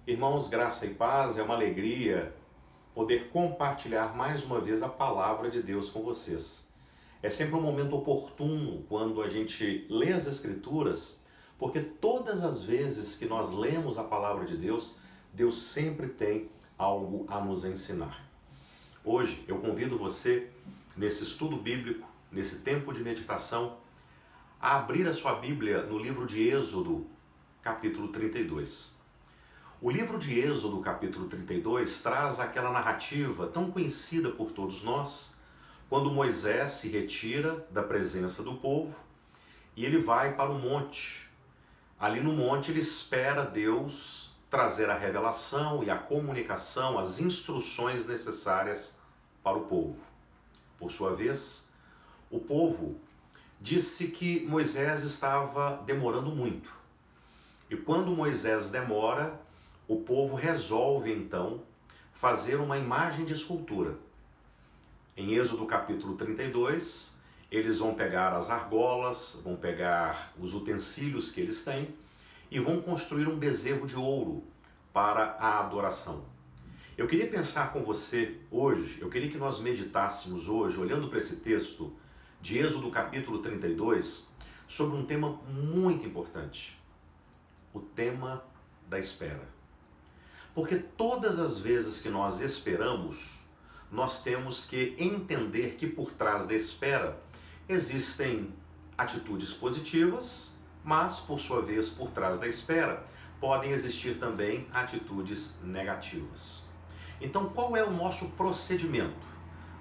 Irmãos, graça e paz, é uma alegria poder compartilhar mais uma vez a palavra de Deus com vocês. É sempre um momento oportuno quando a gente lê as Escrituras, porque todas as vezes que nós lemos a palavra de Deus, Deus sempre tem algo a nos ensinar. Hoje eu convido você, nesse estudo bíblico, nesse tempo de meditação, a abrir a sua Bíblia no livro de Êxodo, capítulo 32. O livro de Êxodo, capítulo 32, traz aquela narrativa tão conhecida por todos nós, quando Moisés se retira da presença do povo e ele vai para o monte. Ali no monte ele espera Deus trazer a revelação e a comunicação, as instruções necessárias para o povo. Por sua vez, o povo disse que Moisés estava demorando muito. E quando Moisés demora, o povo resolve então fazer uma imagem de escultura. Em Êxodo capítulo 32, eles vão pegar as argolas, vão pegar os utensílios que eles têm e vão construir um bezerro de ouro para a adoração. Eu queria pensar com você hoje, eu queria que nós meditássemos hoje, olhando para esse texto de Êxodo capítulo 32, sobre um tema muito importante: o tema da espera. Porque todas as vezes que nós esperamos, nós temos que entender que por trás da espera existem atitudes positivas, mas por sua vez, por trás da espera, podem existir também atitudes negativas. Então, qual é o nosso procedimento?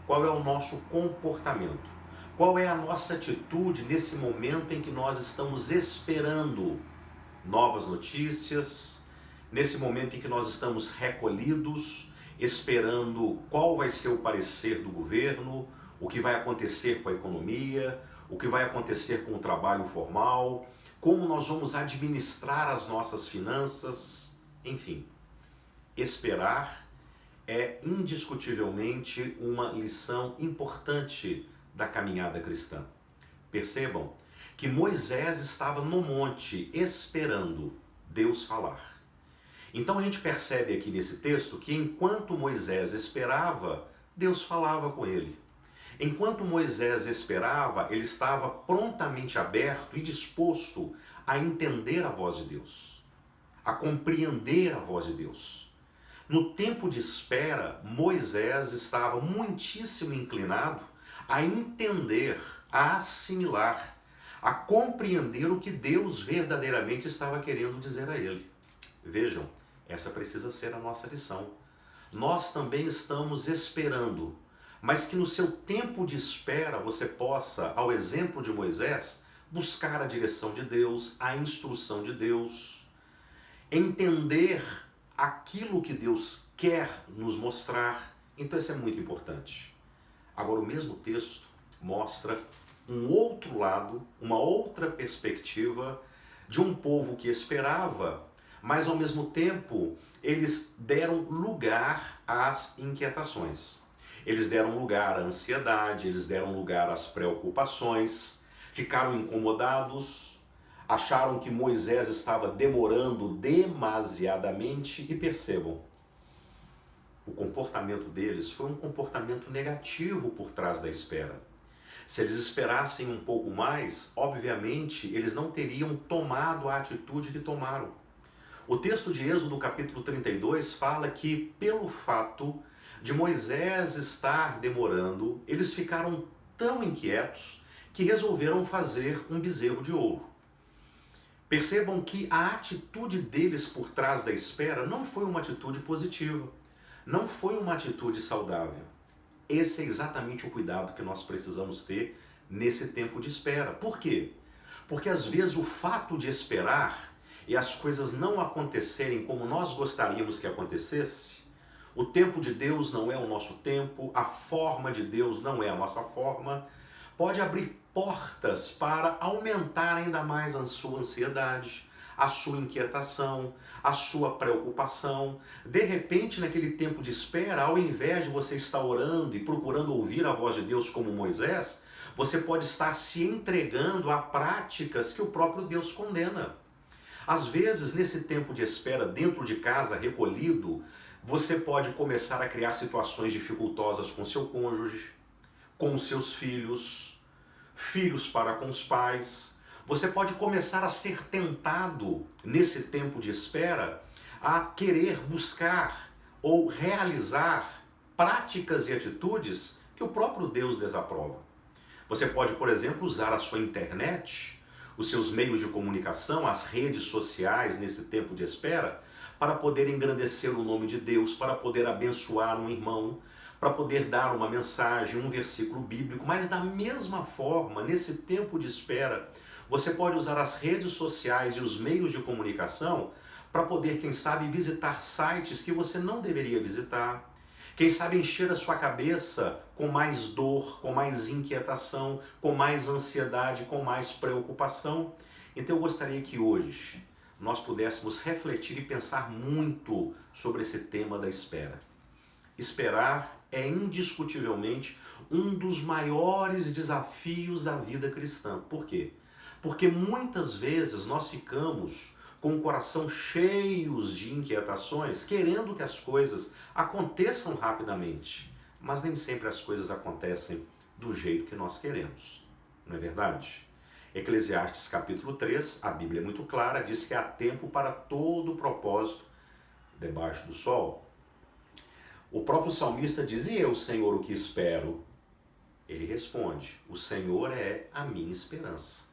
Qual é o nosso comportamento? Qual é a nossa atitude nesse momento em que nós estamos esperando novas notícias, nesse momento em que nós estamos recolhidos, esperando qual vai ser o parecer do governo, o que vai acontecer com a economia, o que vai acontecer com o trabalho formal, como nós vamos administrar as nossas finanças, enfim. Esperar é indiscutivelmente uma lição importante da caminhada cristã. Percebam que Moisés estava no monte esperando Deus falar. Então a gente percebe aqui nesse texto que enquanto Moisés esperava, Deus falava com ele. Enquanto Moisés esperava, ele estava prontamente aberto e disposto a entender a voz de Deus, a compreender a voz de Deus. No tempo de espera, Moisés estava muitíssimo inclinado a entender, a assimilar, a compreender o que Deus verdadeiramente estava querendo dizer a ele. Vejam, essa precisa ser a nossa lição. Nós também estamos esperando, mas que no seu tempo de espera você possa, ao exemplo de Moisés, buscar a direção de Deus, a instrução de Deus, entender aquilo que Deus quer nos mostrar. Então isso é muito importante. Agora, o mesmo texto mostra um outro lado, uma outra perspectiva de um povo que esperava, mas ao mesmo tempo eles deram lugar às inquietações. Eles deram lugar à ansiedade, eles deram lugar às preocupações, ficaram incomodados, acharam que Moisés estava demorando demasiadamente e percebam, o comportamento deles foi um comportamento negativo por trás da espera. Se eles esperassem um pouco mais, obviamente eles não teriam tomado a atitude que tomaram. O texto de Êxodo, capítulo 32, fala que pelo fato de Moisés estar demorando, eles ficaram tão inquietos que resolveram fazer um bezerro de ouro. Percebam que a atitude deles por trás da espera não foi uma atitude positiva, não foi uma atitude saudável. Esse é exatamente o cuidado que nós precisamos ter nesse tempo de espera. Por quê? Porque às vezes o fato de esperar e as coisas não acontecerem como nós gostaríamos que acontecesse, o tempo de Deus não é o nosso tempo, a forma de Deus não é a nossa forma, pode abrir portas para aumentar ainda mais a sua ansiedade, a sua inquietação, a sua preocupação. De repente, naquele tempo de espera, ao invés de você estar orando e procurando ouvir a voz de Deus como Moisés, você pode estar se entregando a práticas que o próprio Deus condena. Às vezes, nesse tempo de espera, dentro de casa, recolhido, você pode começar a criar situações dificultosas com seu cônjuge, com seus filhos, filhos para com os pais. Você pode começar a ser tentado, nesse tempo de espera, a querer buscar ou realizar práticas e atitudes que o próprio Deus desaprova. Você pode, por exemplo, usar a sua internet, os seus meios de comunicação, as redes sociais nesse tempo de espera, para poder engrandecer o nome de Deus, para poder abençoar um irmão, para poder dar uma mensagem, um versículo bíblico. Mas da mesma forma, nesse tempo de espera, você pode usar as redes sociais e os meios de comunicação para poder, quem sabe, visitar sites que você não deveria visitar. Quem sabe encher a sua cabeça com mais dor, com mais inquietação, com mais ansiedade, com mais preocupação. Então eu gostaria que hoje nós pudéssemos refletir e pensar muito sobre esse tema da espera. Esperar é indiscutivelmente um dos maiores desafios da vida cristã. Por quê? Porque muitas vezes nós ficamos com o coração cheios de inquietações, querendo que as coisas aconteçam rapidamente, mas nem sempre as coisas acontecem do jeito que nós queremos, não é verdade? Eclesiastes capítulo 3, a Bíblia é muito clara, diz que há tempo para todo propósito debaixo do sol. O próprio salmista diz, e eu, Senhor, o que espero? Ele responde, o Senhor é a minha esperança.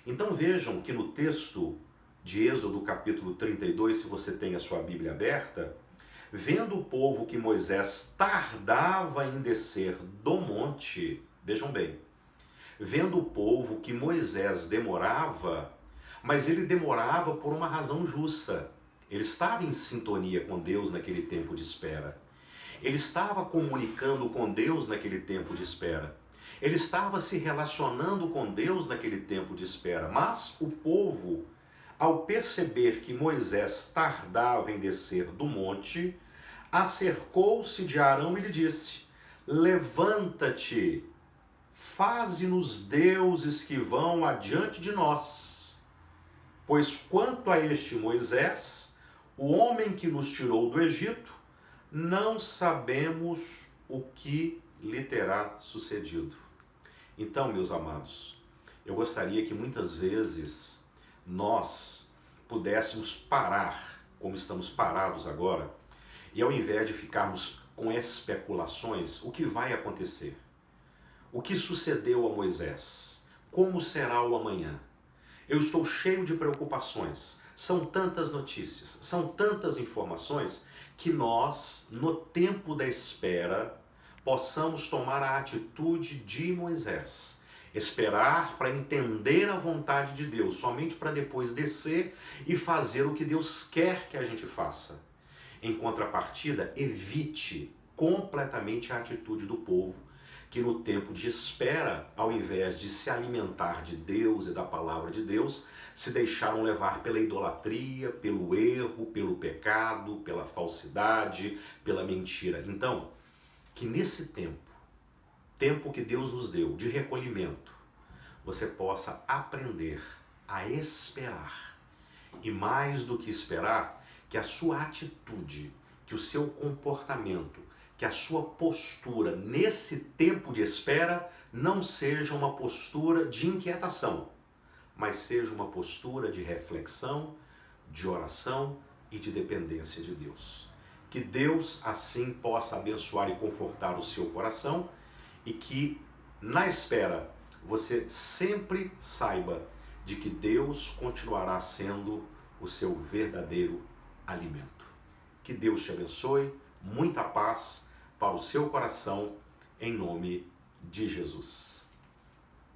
Então vejam que no texto de Êxodo capítulo 32, se você tem a sua Bíblia aberta, vendo o povo que Moisés tardava em descer do monte, vejam bem, vendo o povo que Moisés demorava, mas ele demorava por uma razão justa. Ele estava em sintonia com Deus naquele tempo de espera. Ele estava comunicando com Deus naquele tempo de espera. Ele estava se relacionando com Deus naquele tempo de espera. Mas o povo, ao perceber que Moisés tardava em descer do monte, acercou-se de Arão e lhe disse, levanta-te, faze-nos deuses que vão adiante de nós. Pois quanto a este Moisés, o homem que nos tirou do Egito, não sabemos o que lhe terá sucedido. Então, meus amados, eu gostaria que muitas vezes nós pudéssemos parar, como estamos parados agora, e ao invés de ficarmos com especulações, o que vai acontecer? O que sucedeu a Moisés? Como será o amanhã? Eu estou cheio de preocupações, são tantas notícias, são tantas informações, que nós, no tempo da espera, possamos tomar a atitude de Moisés. Esperar para entender a vontade de Deus, somente para depois descer e fazer o que Deus quer que a gente faça. Em contrapartida, evite completamente a atitude do povo, que no tempo de espera, ao invés de se alimentar de Deus e da palavra de Deus, se deixaram levar pela idolatria, pelo erro, pelo pecado, pela falsidade, pela mentira. Então, que nesse tempo que Deus nos deu de recolhimento, você possa aprender a esperar. E mais do que esperar, que a sua atitude, que o seu comportamento, que a sua postura nesse tempo de espera não seja uma postura de inquietação, mas seja uma postura de reflexão, de oração e de dependência de Deus. Que Deus assim possa abençoar e confortar o seu coração e que na espera você sempre saiba de que Deus continuará sendo o seu verdadeiro alimento. Que Deus te abençoe, muita paz para o seu coração, em nome de Jesus.